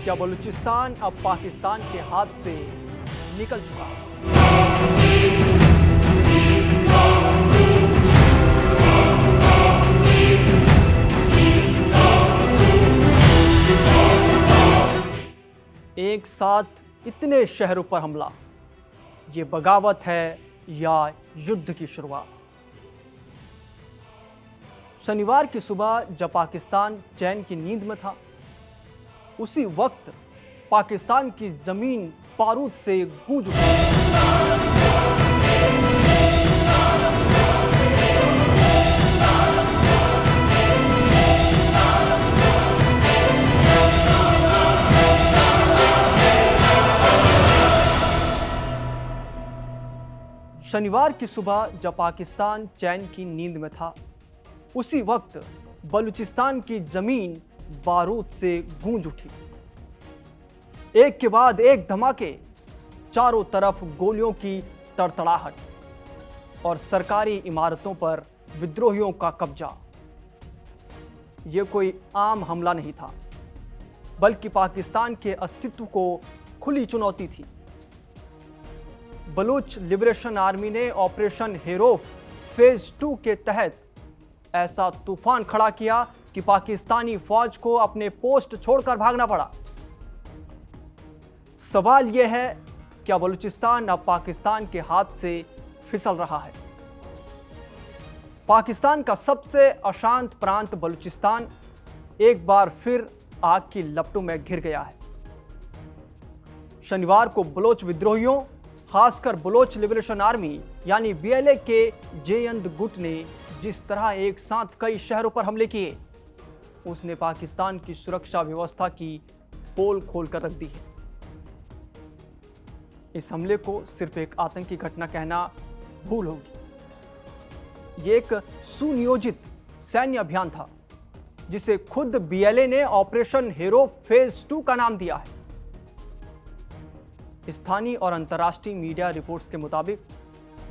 क्या बलूचिस्तान अब पाकिस्तान के हाथ से निकल चुका है? एक साथ इतने शहरों पर हमला, ये बगावत है या युद्ध की शुरुआत? शनिवार की सुबह जब पाकिस्तान चैन की नींद में था, उसी वक्त पाकिस्तान की जमीन बारूद से गूंज उठी। शनिवार की सुबह जब पाकिस्तान चैन की नींद में था, उसी वक्त बलूचिस्तान की जमीन बारूद से गूंज उठी। एक के बाद एक धमाके, चारों तरफ गोलियों की तड़तड़ाहट और सरकारी इमारतों पर विद्रोहियों का कब्जा। यह कोई आम हमला नहीं था, बल्कि पाकिस्तान के अस्तित्व को खुली चुनौती थी। बलूच लिबरेशन आर्मी ने ऑपरेशन हेरोफ फेज 2 के तहत ऐसा तूफान खड़ा किया कि पाकिस्तानी फौज को अपने पोस्ट छोड़कर भागना पड़ा। सवाल यह है, क्या बलूचिस्तान अब पाकिस्तान के हाथ से फिसल रहा है? पाकिस्तान का सबसे अशांत प्रांत बलूचिस्तान एक बार फिर आग की लपटों में घिर गया है। शनिवार को बलोच विद्रोहियों, खासकर बलोच लिबरेशन आर्मी यानी बीएलए के जयंत गुट ने जिस तरह एक साथ कई शहरों पर हमले किए, उसने पाकिस्तान की सुरक्षा व्यवस्था की पोल खोलकर रख दी है। इस हमले को सिर्फ एक आतंकी घटना कहना भूल होगी। ये एक सुनियोजित सैन्य अभियान था, जिसे खुद बीएलए ने ऑपरेशन हेरो फेज 2 का नाम दिया है। स्थानीय और अंतर्राष्ट्रीय मीडिया रिपोर्ट्स के मुताबिक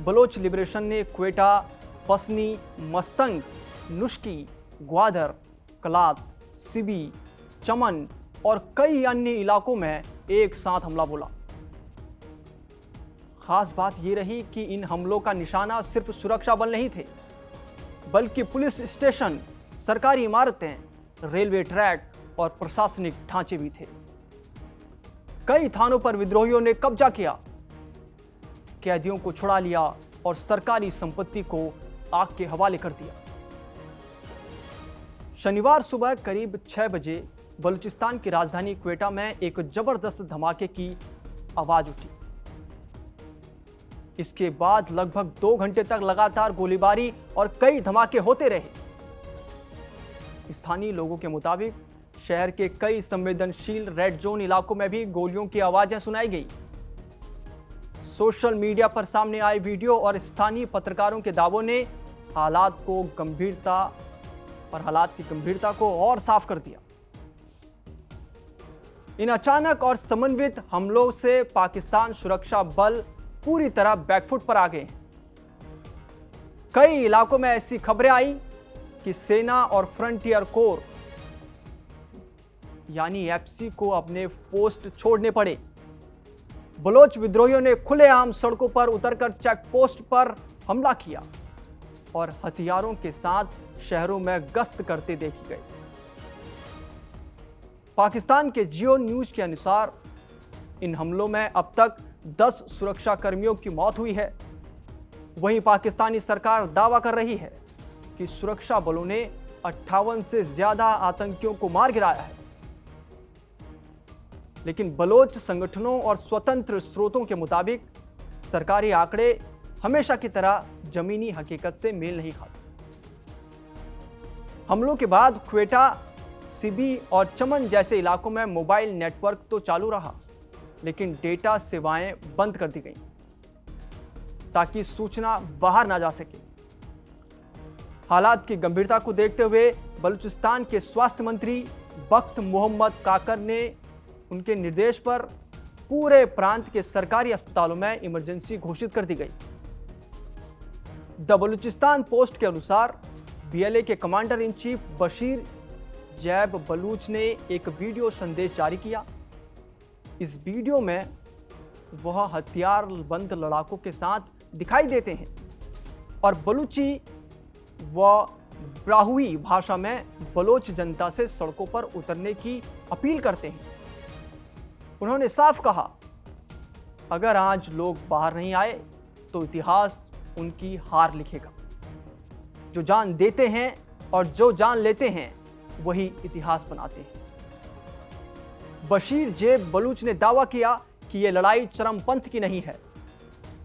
बलोच लिबरेशन ने क्वेटा, पसनी, मस्तंग, नुश्की, ग्वादर, कलात, सिबी, चमन और कई अन्य इलाकों में एक साथ हमला बोला। खास बात यह रही कि इन हमलों का निशाना सिर्फ सुरक्षा बल नहीं थे, बल्कि पुलिस स्टेशन, सरकारी इमारतें, रेलवे ट्रैक और प्रशासनिक ढांचे भी थे। कई थानों पर विद्रोहियों ने कब्जा किया, कैदियों को छुड़ा लिया और सरकारी संपत्ति को आग के हवाले कर दिया। शनिवार सुबह करीब 6 बजे बलूचिस्तान की राजधानी क्वेटा में एक जबरदस्त धमाके की आवाज उठी। इसके बाद लगभग 2 घंटे तक लगातार गोलीबारी और कई धमाके होते रहे। स्थानीय लोगों के मुताबिक शहर के कई संवेदनशील रेड जोन इलाकों में भी गोलियों की आवाजें सुनाई गई। सोशल मीडिया पर सामने आए वीडियो और स्थानीय पत्रकारों के दावों ने हालात की गंभीरता को और साफ कर दिया। इन अचानक और समन्वित हमलों से पाकिस्तान सुरक्षा बल पूरी तरह बैकफुट पर आ गए। कई इलाकों में ऐसी खबरें आई कि सेना और फ्रंटियर कोर यानी एफसी को अपने पोस्ट छोड़ने पड़े। बलोच विद्रोहियों ने खुलेआम सड़कों पर उतरकर चेक पोस्ट पर हमला किया और हथियारों के साथ शहरों में गश्त करते देखे गए। पाकिस्तान के जियो न्यूज के अनुसार इन हमलों में अब तक 10 सुरक्षा कर्मियों की मौत हुई है। वहीं पाकिस्तानी सरकार दावा कर रही है कि सुरक्षा बलों ने 58 से ज्यादा आतंकियों को मार गिराया है। लेकिन बलोच संगठनों और स्वतंत्र स्रोतों के मुताबिक सरकारी आंकड़े हमेशा की तरह जमीनी हकीकत से मेल नहीं खाते। हमलों के बाद क्वेटा, सिबी और चमन जैसे इलाकों में मोबाइल नेटवर्क तो चालू रहा, लेकिन डेटा सेवाएं बंद कर दी गईं ताकि सूचना बाहर ना जा सके। हालात की गंभीरता को देखते हुए बलूचिस्तान के स्वास्थ्य मंत्री बख्त मोहम्मद काकर ने उनके निर्देश पर पूरे प्रांत के सरकारी अस्पतालों में इमरजेंसी घोषित कर दी गई। द बलूचिस्तान पोस्ट के अनुसार बीएलए के कमांडर इन चीफ बशीर जैब बलूच ने एक वीडियो संदेश जारी किया, इस वीडियो में वह हथियारबंद लड़ाकों के साथ दिखाई देते हैं और बलूची व ब्राहुई भाषा में बलोच जनता से सड़कों पर उतरने की अपील करते हैं। उन्होंने साफ कहा, अगर आज लोग बाहर नहीं आए तो इतिहास उनकी हार लिखेगा। जो जान देते हैं और जो जान लेते हैं वही इतिहास बनाते हैं। बशीर जेब बलूच ने दावा किया कि यह लड़ाई चरमपंथ की नहीं है,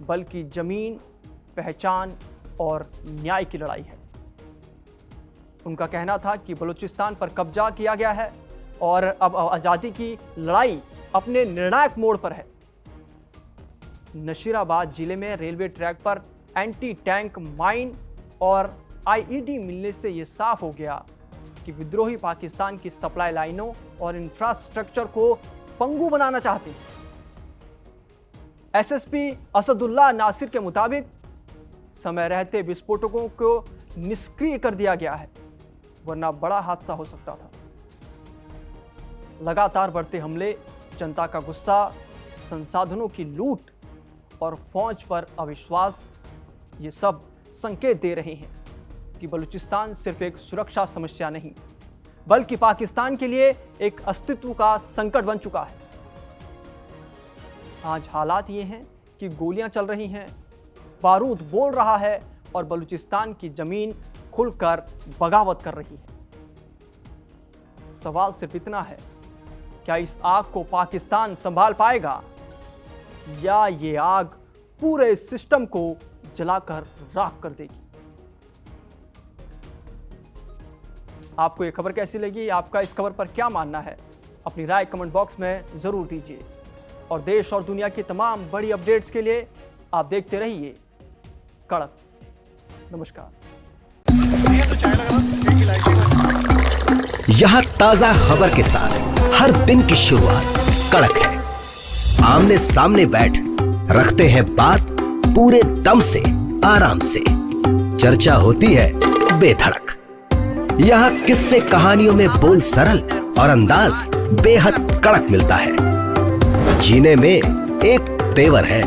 बल्कि जमीन, पहचान और न्याय की लड़ाई है। उनका कहना था कि बलूचिस्तान पर कब्जा किया गया है और अब आज़ादी की लड़ाई अपने निर्णायक मोड़ पर है। नशीराबाद जिले में रेलवे ट्रैक पर एंटी टैंक माइन और आईईडी मिलने से यह साफ हो गया कि विद्रोही पाकिस्तान की सप्लाई लाइनों और इंफ्रास्ट्रक्चर को पंगु बनाना चाहते हैं। एसएसपी असदुल्लाह नासिर के मुताबिक समय रहते विस्फोटकों को निष्क्रिय कर दिया गया है, वरना बड़ा हादसा हो सकता था। लगातार बढ़ते हमले, जनता का गुस्सा, संसाधनों की लूट और फौज पर अविश्वास, ये सब संकेत दे रहे हैं कि बलूचिस्तान सिर्फ एक सुरक्षा समस्या नहीं, बल्कि पाकिस्तान के लिए एक अस्तित्व का संकट बन चुका है। आज हालात ये हैं कि गोलियां चल रही हैं, बारूद बोल रहा है और बलूचिस्तान की जमीन खुलकर बगावत कर रही है। सवाल सिर्फ इतना है, क्या इस आग को पाकिस्तान संभाल पाएगा या ये आग पूरे सिस्टम को जलाकर राख कर देगी? आपको ये खबर कैसी लगी? आपका इस खबर पर क्या मानना है? अपनी राय कमेंट बॉक्स में जरूर दीजिए और देश और दुनिया की तमाम बड़ी अपडेट्स के लिए आप देखते रहिए कड़क। नमस्कार। यहाँ ताजा खबर के साथ हर दिन की शुरुआत कड़क है। आमने सामने बैठ रखते हैं बात पूरे दम से, आराम से। चर्चा होती है बेधड़क। यहाँ किस्से कहानियों में बोल सरल और अंदाज बेहद कड़क मिलता है। जीने में एक तेवर है,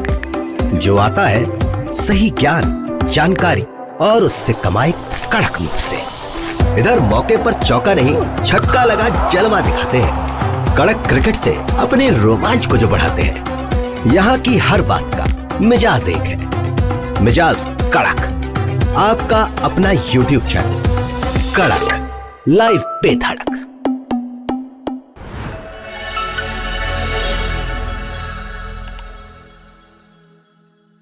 जो आता है सही ज्ञान, जानकारी और उससे कमाई कड़क नोट से। इधर मौके पर चौका नहीं, छक्का लगा जलवा दिखाते हैं। कड़क क्रिकेट से अपने रोमांच को जो बढ़ाते हैं। यहाँ की हर बात का मिजाज एक है, मिजाज कड़क। आपका अपना YouTube चैनल कड़क, लाइव बेधड़क।